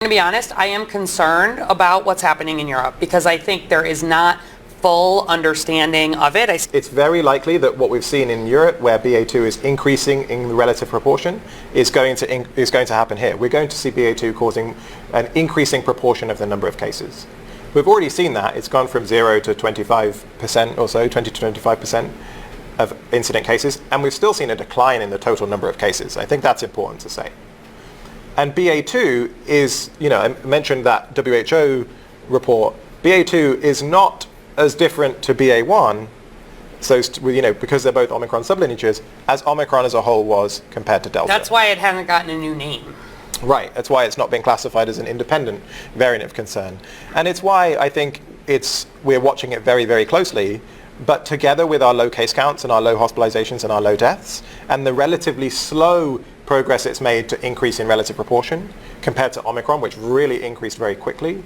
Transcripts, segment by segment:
To be honest, I am concerned about what's happening in Europe because I think there is not full understanding of it. It's very likely that what we've seen in Europe, where BA2 is increasing in the relative proportion, is going to happen here. We're going to see BA2 causing an increasing proportion of the number of cases. We've already seen that. It's gone from 0 to 25% or so, 20 to 25% of incident cases, and we've still seen a decline in the total number of cases. I think that's important to say. And BA2 is, I mentioned that WHO report. BA2 is not as different to BA1, so because they're both Omicron sublineages, as Omicron as a whole was compared to Delta. That's why it hasn't gotten a new name. Right. That's why it's not been classified as an independent variant of concern. And it's why I think we're watching it very, very closely. But together with our low case counts and our low hospitalizations and our low deaths, and the relatively slow progress it's made to increase in relative proportion compared to Omicron, which really increased very quickly,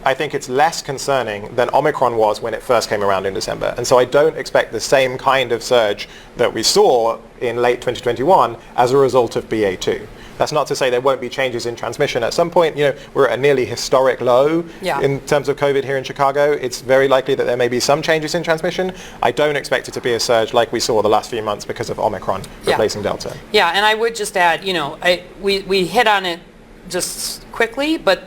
I think it's less concerning than Omicron was when it first came around in December. And so I don't expect the same kind of surge that we saw in late 2021 as a result of BA2. That's not to say there won't be changes in transmission. At some point, we're at a nearly historic low in terms of COVID here in Chicago. It's very likely that there may be some changes in transmission. I don't expect it to be a surge like we saw the last few months because of Omicron replacing Delta. Yeah, and I would just add, we hit on it just quickly, but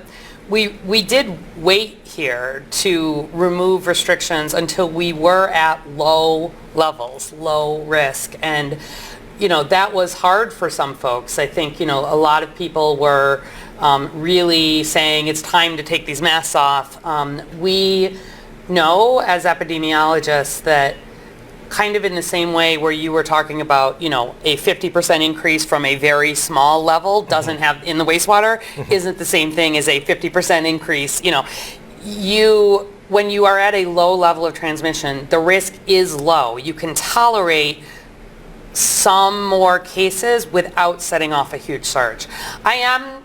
we did wait here to remove restrictions until we were at low levels, low risk. And that was hard for some folks. I think, a lot of people were really saying it's time to take these masks off. We know as epidemiologists that kind of in the same way where you were talking about, a 50% increase from a very small level doesn't have in the wastewater isn't the same thing as a 50% increase. When you are at a low level of transmission, the risk is low. You can tolerate some more cases without setting off a huge surge. I'm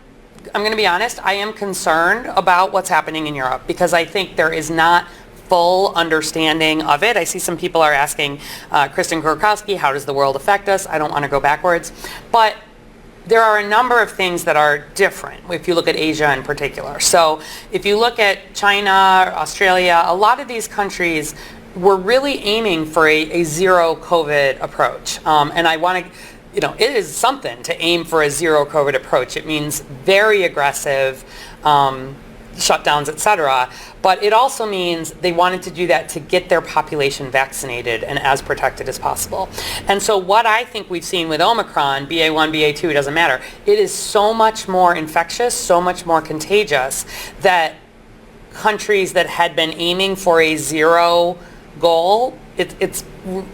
going to be honest, I am concerned about what's happening in Europe because I think there is not full understanding of it. I see some people are asking Kristen Kurkowski, how does the world affect us? I don't want to go backwards. But there are a number of things that are different if you look at Asia in particular. So if you look at China, Australia, a lot of these countries we're really aiming for a zero COVID approach. And I want to, it is something to aim for a zero COVID approach. It means very aggressive shutdowns, et cetera. But it also means they wanted to do that to get their population vaccinated and as protected as possible. And so what I think we've seen with Omicron, BA1, BA2, it doesn't matter. It is so much more infectious, so much more contagious that countries that had been aiming for a zero goal, it's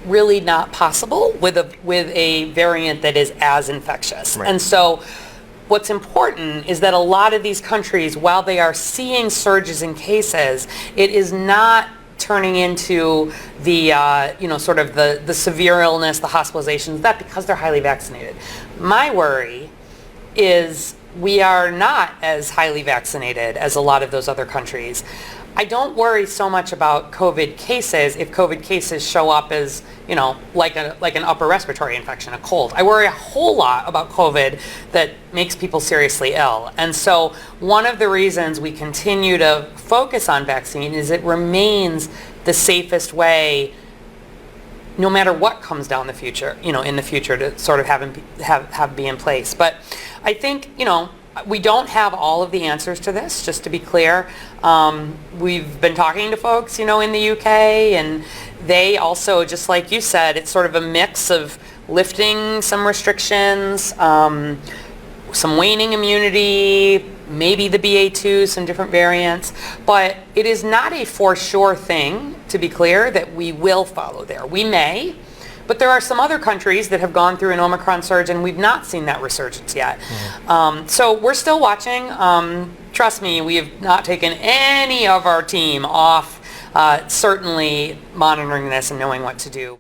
really not possible with a variant that is as infectious. Right. And so what's important is that a lot of these countries, while they are seeing surges in cases, it is not turning into the sort of the severe illness, the hospitalizations, that because they're highly vaccinated. My worry is we are not as highly vaccinated as a lot of those other countries. I don't worry so much about COVID cases if COVID cases show up as, like an upper respiratory infection, a cold. I worry a whole lot about COVID that makes people seriously ill. And so one of the reasons we continue to focus on vaccine is it remains the safest way no matter what comes down the future, in the future to sort of have be in place. But I think, we don't have all of the answers to this, just to be clear. We've been talking to folks, in the UK, and they also, just like you said, it's sort of a mix of lifting some restrictions, some waning immunity, maybe the BA2, some different variants. But it is not a for sure thing, to be clear, that we will follow there. We may. But there are some other countries that have gone through an Omicron surge and we've not seen that resurgence yet. Mm-hmm. So we're still watching. Trust me, we have not taken any of our team off, certainly monitoring this and knowing what to do.